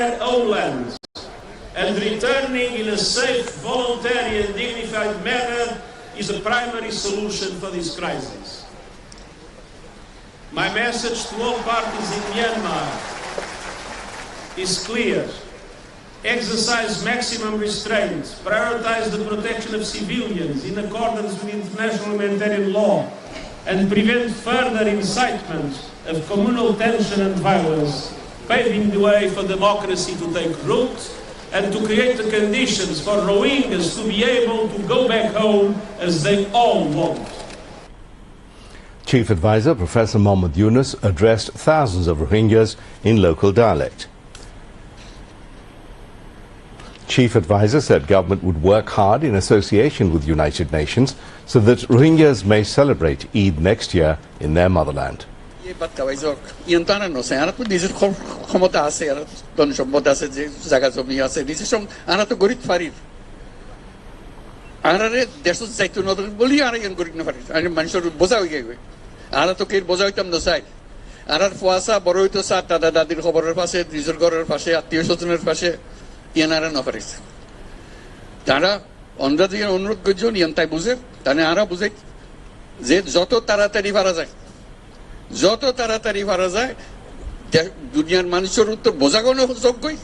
their own lands and returning in a safe, voluntary and dignified manner is a primary solution for this crisis. My message to all parties in Myanmar is clear. Exercise maximum restraint, prioritize the protection of civilians in accordance with international humanitarian law, and prevent further incitement of communal tension and violence, paving the way for democracy to take root and to create the conditions for Rohingyas to be able to go back home as they all want. Chief Advisor Professor Mohammad Yunus addressed thousands of Rohingyas in local dialect. Chief Advisor said government would work hard in association with United Nations so that Rohingyas may celebrate Eid next year in their motherland. ইয়ানারা না পারিস তারা অন্ধ্র দিয়ে অনুরোধ করছো নিয়ন্তায় বুঝে তাহলে আরা বুঝে যে যত তাড়াতাড়ি পারা যায় দুনিয়ার মানুষের উত্তর বোঝাগোনো যোগ্যই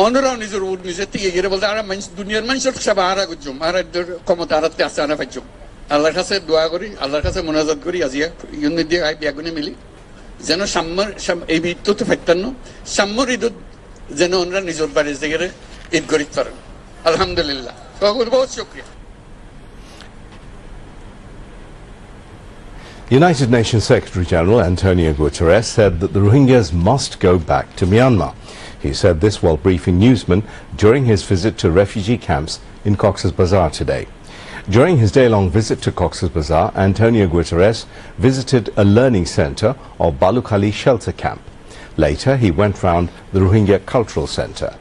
অন্যরাও নিজের নিজের থেকে গিয়ে বলতে আরা দুনিয়ার মানুষের সব আরা করছো আরা ক্ষমতা আরাতে আসতে আনা পাইছো আল্লাহর কাছে দোয়া করি আল্লাহর কাছে মোনাজাত করি আজিয়া ইউনি দিয়ে আই বিয়াগুনে মিলি যেন সাম্যর এই বিদ্যুৎ ফেক্তান্ন সাম্যর ইদুত যেন ওনারা নিজের বাড়ির থেকে ঈদ করিতে পারেন আলহামদুলিল্লাহ বহুত শুকরিয়া। United Nations Secretary-General Antonio Guterres said that the Rohingyas must go back to Myanmar. He said this while briefing newsmen during his visit to refugee camps in Cox's Bazar today. During his day-long visit to Cox's Bazar, Antonio Guterres visited a learning centre of Balukhali shelter camp. Later, he went round the Rohingya Cultural Centre.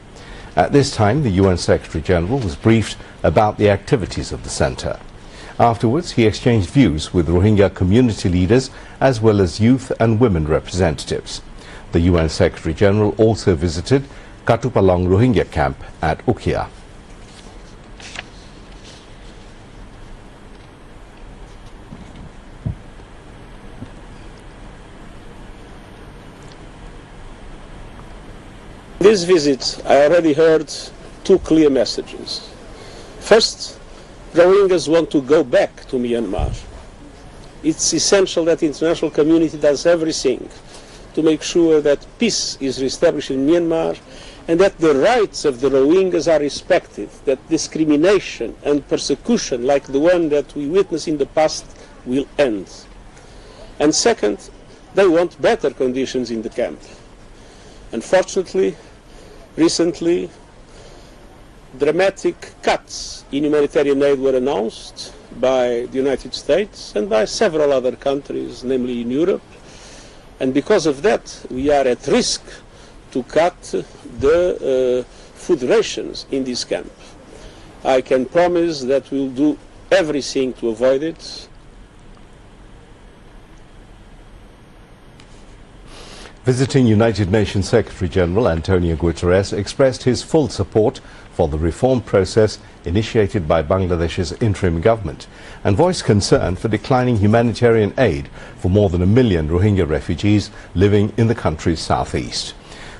At this time, the UN Secretary-General was briefed about the activities of the centre. Afterwards, he exchanged views with Rohingya community leaders as well as youth and women representatives. The UN Secretary-General also visited Katupalong Rohingya camp at Ukhia. This visit, I already heard two clear messages. First, Rohingyas want to go back to Myanmar. It's essential that the international community does everything to make sure that peace is reestablished in Myanmar and that the rights of the Rohingyas are respected, that discrimination and persecution like the one that we witnessed in the past will end. And second, they want better conditions in the camp. Unfortunately, recently, dramatic cuts in humanitarian aid were announced by the United States and by several other countries, namely in Europe. And because of that, we are at risk to cut the food rations in this camp. I can promise that we will do everything to avoid it. Visiting United Nations Secretary-General Antonio Guterres expressed his full support for the reform process initiated by Bangladesh's interim government and voiced concern for declining humanitarian aid for more than 1 million Rohingya refugees living in the country's southeast.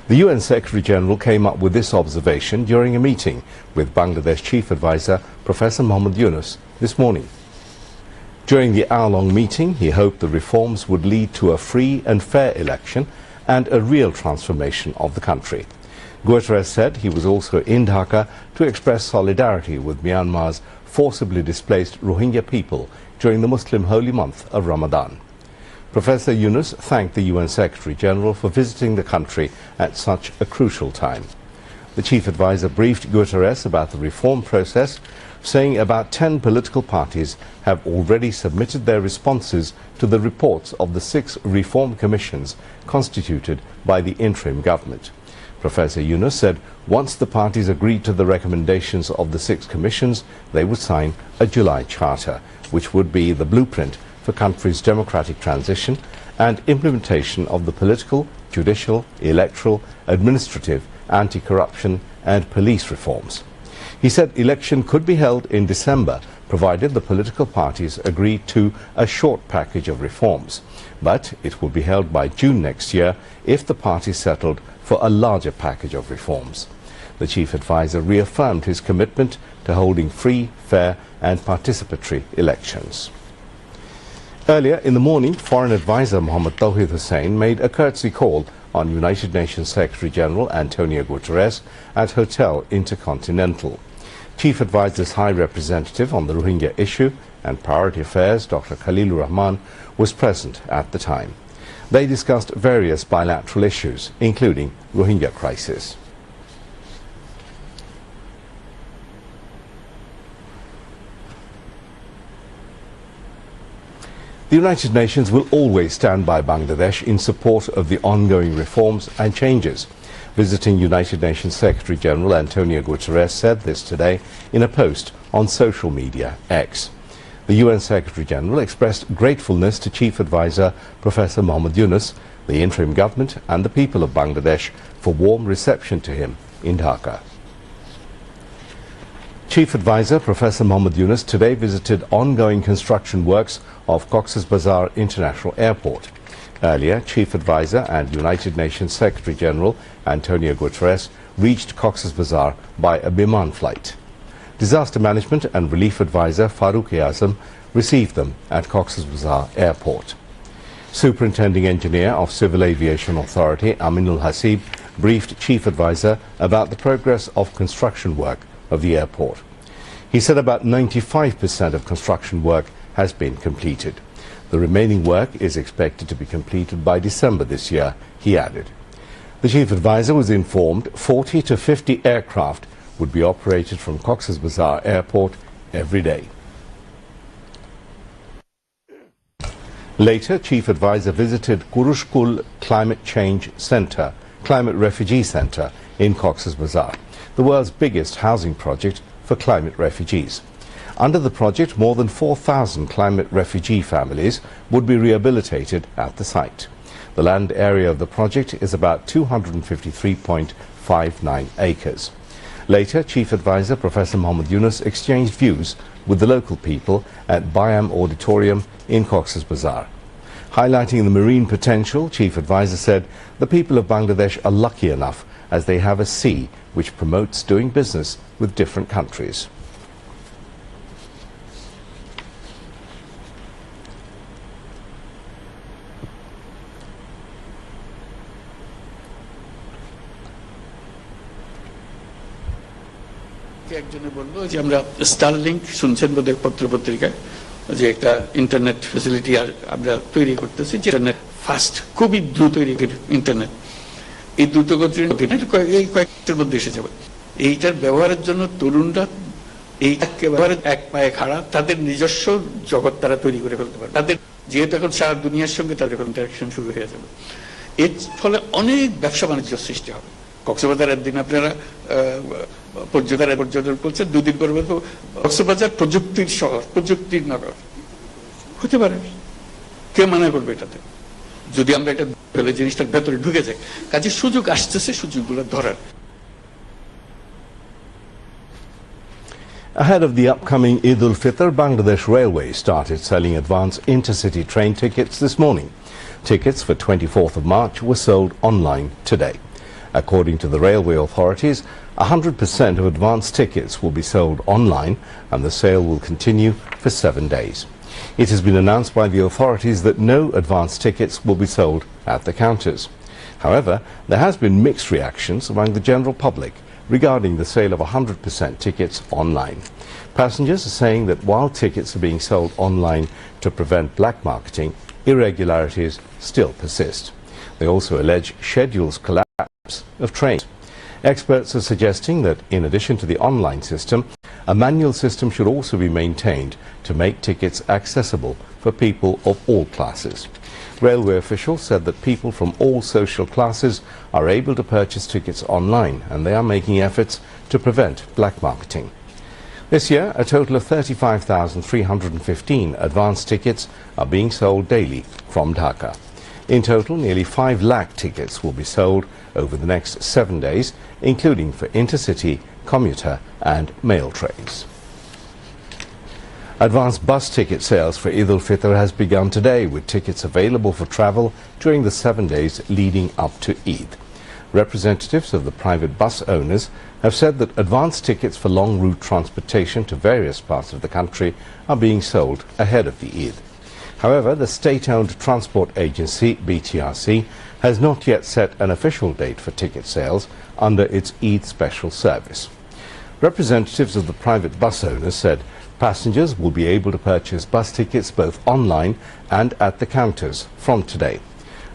The UN Secretary-General came up with this observation during a meeting with Bangladesh Chief Advisor Professor Mohammad Yunus this morning. During the hour-long meeting, he hoped the reforms would lead to a free and fair election and a real transformation of the country. Guterres said he was also in Dhaka to express solidarity with Myanmar's forcibly displaced Rohingya people during the Muslim holy month of Ramadan. Professor Yunus thanked the UN Secretary-General for visiting the country at such a crucial time. The chief advisor briefed Guterres about the reform process, saying about 10 political parties have already submitted their responses to the reports of the 6 reform commissions constituted by the interim government. Professor Yunus said once the parties agreed to the recommendations of the 6 commissions, they would sign a July charter, which would be the blueprint for country's democratic transition and implementation of the political judicial, electoral, administrative, anti-corruption and police reforms. He said election could be held in December, provided the political parties agree to a short package of reforms. But it will be held by June next year if the parties settled for a larger package of reforms. The chief advisor reaffirmed his commitment to holding free, fair and participatory elections. Earlier in the morning, Foreign Advisor Mohammed Tawhid Hussain made a courtesy call on United Nations Secretary-General Antonio Guterres at Hotel Intercontinental. Chief Advisor's High Representative on the Rohingya issue and Priority Affairs, Dr. Khalilur Rahman, was present at the time. They discussed various bilateral issues, including Rohingya crisis. The United Nations will always stand by Bangladesh in support of the ongoing reforms and changes. Visiting United Nations Secretary-General Antonio Guterres said this today in a post on social media X. The UN Secretary-General expressed gratefulness to Chief Advisor Professor Muhammad Yunus, the interim government and the people of Bangladesh for warm reception to him in Dhaka. Chief Advisor Professor Muhammad Yunus today visited ongoing construction works of Cox's Bazar International Airport. Earlier, Chief Advisor and United Nations Secretary-General Antonio Guterres reached Cox's Bazar by a Biman flight. Disaster Management and Relief Advisor Farooq-e-Azam received them at Cox's Bazar Airport. Superintending Engineer of Civil Aviation Authority Aminul Hasib briefed Chief Advisor about the progress of construction work of the airport. He said about 95% of construction work has been completed. The remaining work is expected to be completed by December this year, he added. The Chief Advisor was informed 40 to 50 aircraft would be operated from Cox's Bazar Airport every day. Later, Chief Advisor visited Kurushkul Climate Refugee Centre in Cox's Bazar, the world's biggest housing project for climate refugees. Under the project, more than 4,000 climate refugee families would be rehabilitated at the site. The land area of the project is about 253.59 acres. Later, Chief Advisor Professor Muhammad Yunus exchanged views with the local people at Bayam Auditorium in Cox's Bazar. Highlighting the marine potential, Chief Advisor said the people of Bangladesh are lucky enough as they have a sea which promotes doing business with different countries. একজনে বললো যে আমরা Starlink শুনছেন বোধহয় পত্রপত্রিকায় যে একটা internet facility আমরা তৈরি করতেছি, যে ইন্টারনেট ফাস্ট, খুবই দ্রুত ইন্টারনেট, এই দ্রুত গতির এই কয়েকটার মধ্যে এসে যাবে। এইটার ব্যবহারের জন্য তরুণরা এইটাকে ব্যবহারের এক পায়ে খাড়া, তাদের নিজস্ব জগৎ তারা তৈরি করে ফেলতে পারে। তাদের যেহেতু এখন সারা দুনিয়ার সঙ্গে তাদের ইন্টারাকশন শুরু হয়ে যাবে, এর ফলে অনেক ব্যবসা বাণিজ্য সৃষ্টি হবে। কক্সবাজার একদিন আপনারা পর্যটন করছেন, দুদিন পর কক্সবাজার প্রযুক্তির শহর, প্রযুক্তির নগর হতে পারে। কে মানা করবে এটাতে? যদি আমরা এটা ফেলে জিনিসটার ভেতরে ঢুকে যাই, কাজে সুযোগ আসতেছে, সুযোগগুলো ধরার। Ahead of the upcoming Eid ul-Fitr, Bangladesh Railways started selling advance intercity train tickets this morning. Tickets for 24th of March were sold online today. According to the railway authorities, 100% of advance tickets will be sold online and the sale will continue for 7 days. It has been announced by the authorities that no advance tickets will be sold at the counters. However, there has been mixed reactions among the general public regarding the sale of 100% tickets online. Passengers are saying that while tickets are being sold online to prevent black marketing, irregularities still persist. They also allege schedules collapse of trains. Experts are suggesting that in addition to the online system, a manual system should also be maintained to make tickets accessible for people of all classes. Railway officials said that people from all social classes are able to purchase tickets online and they are making efforts to prevent black marketing. This year, a total of 35,315 advance tickets are being sold daily from Dhaka. In total, nearly 5 lakh tickets will be sold over the next 7 days, including for intercity, commuter and mail trains. Advanced bus ticket sales for Eid al-Fitr has begun today, with tickets available for travel during the 7 days leading up to Eid. Representatives of the private bus owners have said that advanced tickets for long route transportation to various parts of the country are being sold ahead of the Eid. However, the state-owned transport agency, BTRC, has not yet set an official date for ticket sales under its Eid special service. Representatives of the private bus owners said passengers will be able to purchase bus tickets both online and at the counters from today.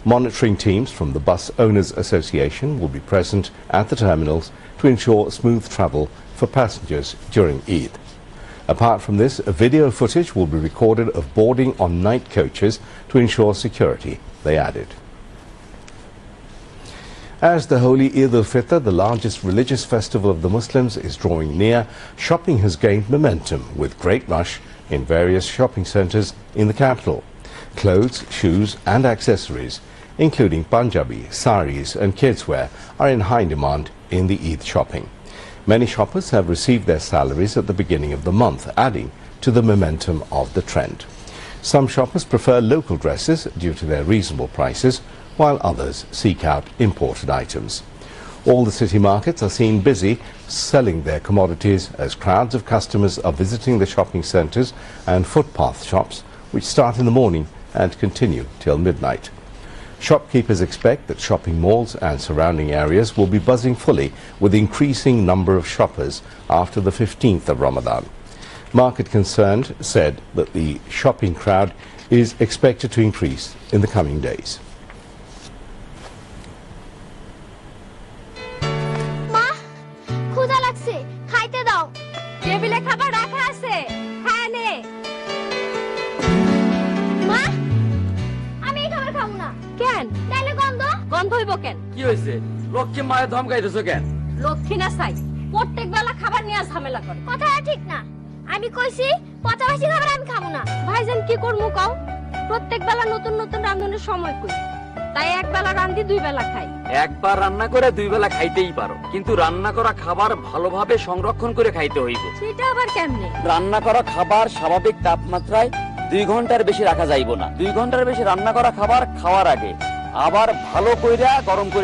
Monitoring teams from the Bus Owners Association will be present at the terminals to ensure smooth travel for passengers during Eid. Apart from this, video footage will be recorded of boarding on night coaches to ensure security, they added. As the holy Eid al-Fitr, the largest religious festival of the Muslims, is drawing near, shopping has gained momentum with great rush in various shopping centres in the capital. Clothes, shoes and accessories, including Punjabi, saris and kidswear, are in high demand in the Eid shopping. Many shoppers have received their salaries at the beginning of the month, adding to the momentum of the trend. Some shoppers prefer local dresses due to their reasonable prices, while others seek out imported items. All the city markets are seen busy selling their commodities as crowds of customers are visiting the shopping centres and footpath shops, which start in the morning and continue till midnight. Shopkeepers expect that shopping malls and surrounding areas will be buzzing fully with increasing number of shoppers after the 15th of Ramadan. Market concerned said that the shopping crowd is expected to increase in the coming days. Ma, ক্ষুধা লাগছে, খাইতে দাও। টেবিলে খাবার রাখা আছে, হ্যাঁ নে। মা, আমি এই খাবার খাবো না। কেন? তাইলে গন্ধ? গন্ধ হইব কেন? কি হইছে? লক্ষ্মী মায়ের ধমকাইতেছো কেন? লক্ষ্মী না চাই, প্রত্যেক বেলা খাবার নিয়ে ঝামেলা করে। কথাটা ঠিক না। আমি কইছি পচাবাসি খাবার আমি খাবো না। ভাইজান কি করমু কও? প্রত্যেক বেলা নতুন নতুন রাঁধুনের সময় কই। তাই এক বেলা রাঁধি দুই বেলা খাই। একবার রান্না করে দুই বেলা খাইতেই পারো, কিন্তু রান্না করা খাবার ভালোভাবে সংরক্ষণ করে খাইতে হইবে। সেটা আবার কেমনে? রান্না করা খাবার স্বাভাবিক তাপমাত্রায় 2 ঘন্টার বেশি রাখা যাইব না। 2 ঘন্টার বেশি রান্না করা খাবার খাওয়ার আগে আবার ভালো কইরা গরম করে